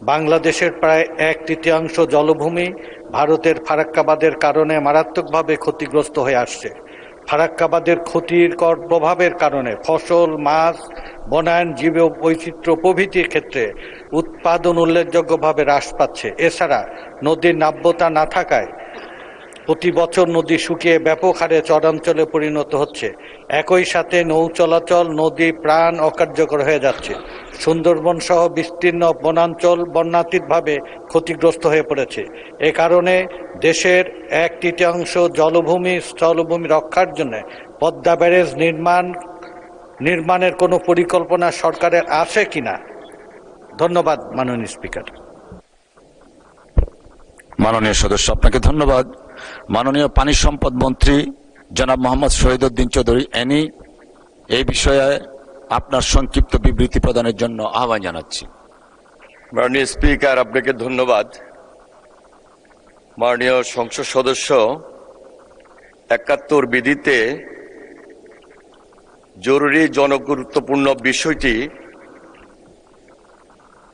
বাংলাদেশের প্রায় 1/3 জলভূমি ভারতের ফারাক্কাবাদের কারণে মারাত্মকভাবে ক্ষতিগ্রস্ত হয়ে আসছে। ফারাক্কাবাদের ক্ষতিকর প্রভাবের কারণে ফসল, মাছ, বনায়ন, জীব বৈচিত্র্য প্রভৃতির ক্ষেত্রে উৎপাদন উল্লেখযোগ্যভাবে হ্রাস পাচ্ছে। এছাড়া নদীর নাব্যতা না থাকায় প্রতি বছর নদী শুকিয়ে ব্যাপক হারে চরাঞ্চলে পরিণত হচ্ছে। একই সাথে নৌ চলাচল, নদী প্রাণ অকার্যকর হয়ে যাচ্ছে। সুন্দরবন সহ বিস্তীর্ণ বনাঞ্চল বন্যাতীতভাবে ক্ষতিগ্রস্ত হয়ে পড়েছে। এ কারণে দেশের 1/3 জলভূমি স্থলভূমি রক্ষার জন্য পদ্মা ব্যারেজ নির্মাণের কোনো পরিকল্পনা সরকারের আছে কিনা? ধন্যবাদ মাননীয় স্পিকার। মাননীয় সদস্য, আপনাকে ধন্যবাদ। মাননীয় পানি সম্পদ মন্ত্রী জনাব মোহাম্মদ শহীদউদ্দিন চৌধুরী এনি এই বিষয়ে আপনার সংক্ষিপ্ত বিবৃতি প্রদানের জন্য আহ্বান জানাচ্ছি। মাননীয় স্পিকার, আপনাকে ধন্যবাদ। মাননীয় সংসদ সদস্য 71 বিধিতে জরুরি জনগুরুত্বপূর্ণ বিষয়টি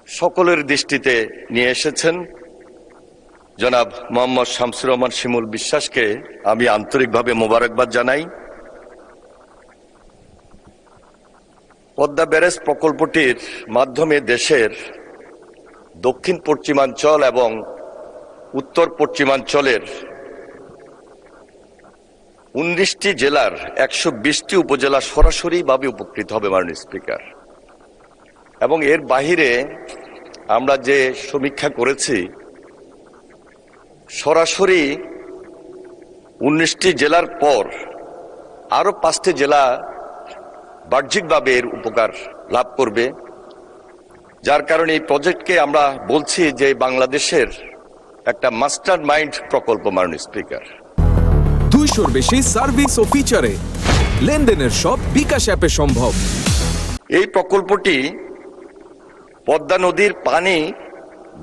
সকলের দৃষ্টিতে নিয়ে এসেছেন। জনাব মোহাম্মদ শামসুর রহমান শিমুল বিশ্বাসকে আমি আন্তরিকভাবে মোবারকবাদ জানাই। পদ্মা ব্যারেজ প্রকল্পটির মাধ্যমে দেশের দক্ষিণ পশ্চিমাঞ্চল এবং উত্তর পশ্চিমাঞ্চলের 19টি জেলার 120টি উপজেলা সরাসরিভাবে উপকৃত হবে মাননীয় স্পিকার। এবং এর বাহিরে আমরা যে সমীক্ষা করেছি, সরাসরি 19টি জেলার পর আরো 5টি জেলা বাহ্যিকভাবে এর উপকার লাভ করবে, যার কারণে এই প্রজেক্টকে আমরা বলছি যে বাংলাদেশের একটা মাস্টার মাইন্ড প্রকল্প মাননীয় স্পিকার। 200-র বেশি সার্ভিস ও ফিচারে লেনদেনের সব বিকাশ অ্যাপে সম্ভব। এই প্রকল্পটি পদ্মা নদীর পানি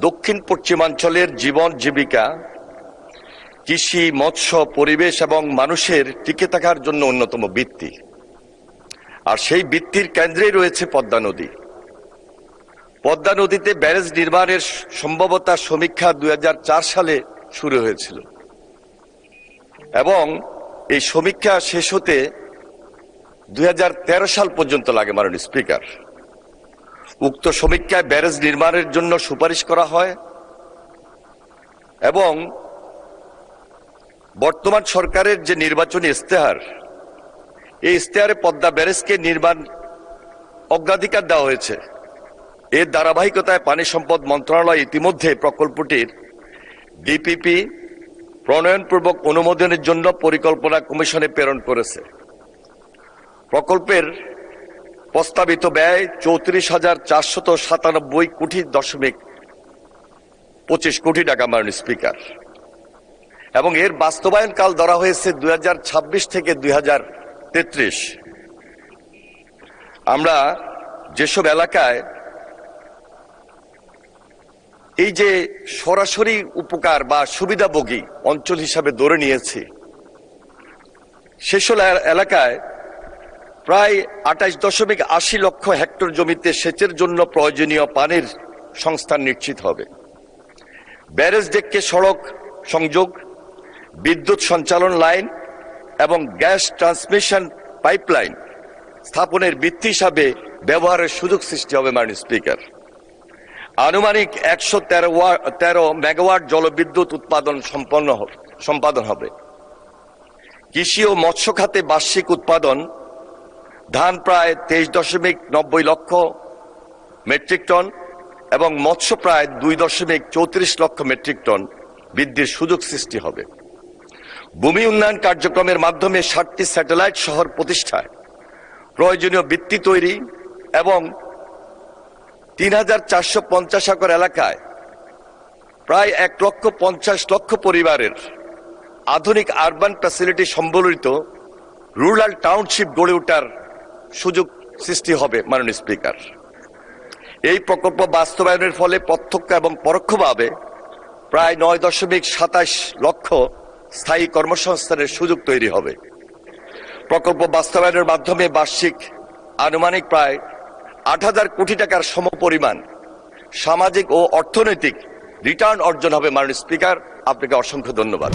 দক্ষিণ পশ্চিমাঞ্চলের জীবন জীবিকা, কৃষি, মৎস্য, পরিবেশ এবং মানুষের টিকে থাকার জন্য অন্যতম ভিত্তি। আর সেই ভিত্তির কেন্দ্রেই রয়েছে পদ্মা নদী। পদ্মা নদীতে ব্যারেজ নির্মাণের সম্ভাব্যতা সমীক্ষা 2004 সালে শুরু হয়েছিল এবং এই সমীক্ষা শেষ হতে 2013 সাল পর্যন্ত লাগে মাননীয় স্পিকার। উক্ত সমীক্ষায় ব্যারেজ নির্মাণের জন্য সুপারিশ করা হয় এবং বর্তমান সরকারের যে নির্বাচনী ইস্তেহার, এই ইস্তেহারে পদ্মা ব্যারেজকে নির্মাণ অগ্রাধিকার দেওয়া হয়েছে। এর ধারাবাহিকতায় পানি সম্পদ মন্ত্রণালয় ইতিমধ্যে প্রকল্পটির ডিপিপি প্রণয়নপূর্বক অনুমোদনের জন্য পরিকল্পনা কমিশনে প্রেরণ করেছে। প্রকল্পের প্রস্তাবিত ব্যয় 34,497.25 কোটি টাকা মাননীয় স্পিকার, এবং এর বাস্তবায়ন কাল ধরা হয়েছে 2026 থেকে 2033। আমরা যেসব এলাকায় এই যে সরাসরি উপকার বা সুবিধাভোগী অঞ্চল হিসাবে ধরে নিয়েছি, সেসব এলাকায় প্রায় 28.80 লক্ষ হেক্টর জমিতে সেচের জন্য প্রয়োজনীয় পানির সংস্থান নিশ্চিত হবে। ব্যারেজ ডেককে সড়ক সংযোগ, বিদ্যুৎ সঞ্চালন লাইন এবং গ্যাস ট্রান্সমিশন পাইপলাইন স্থাপনের ভিত্তি হিসাবে ব্যবহারের সুযোগ সৃষ্টি হবে মাননীয় স্পিকার। আনুমানিক 113 মেগাওয়াট জলবিদ্যুৎ উৎপাদন সম্পাদন হবে। কৃষি ও মৎস্য খাতে বার্ষিক উৎপাদন ধান প্রায় 23.90 লক্ষ মেট্রিক টন এবং মৎস্য প্রায় 2.34 লক্ষ মেট্রিক টন বৃদ্ধির সুযোগ সৃষ্টি হবে। ভূমি উন্নয়ন কার্যক্রমের মাধ্যমে 7টি স্যাটেলাইট শহর প্রতিষ্ঠায় প্রয়োজনীয় ভিত্তি তৈরি এবং 3,450 একর এলাকায় প্রায় 1,50,00,000 পরিবারের আধুনিক আরবান ফ্যাসিলিটি সম্বলিত রুরাল টাউনশিপ গড়ে ওঠার সুযোগ সৃষ্টি হবে মাননীয় স্পিকার। এই প্রকল্প বাস্তবায়নের ফলে প্রত্যক্ষ এবং পরোক্ষভাবে প্রায় 9.27 লক্ষ স্থায়ী কর্মসংস্থানের সুযোগ তৈরি হবে। প্রকল্প বাস্তবায়নের মাধ্যমে বার্ষিক আনুমানিক প্রায় 8,000 কোটি টাকার সমপরিমাণ সামাজিক ও অর্থনৈতিক রিটার্ন অর্জন হবে। মাননীয় স্পিকার, আপনাকে অসংখ্য ধন্যবাদ।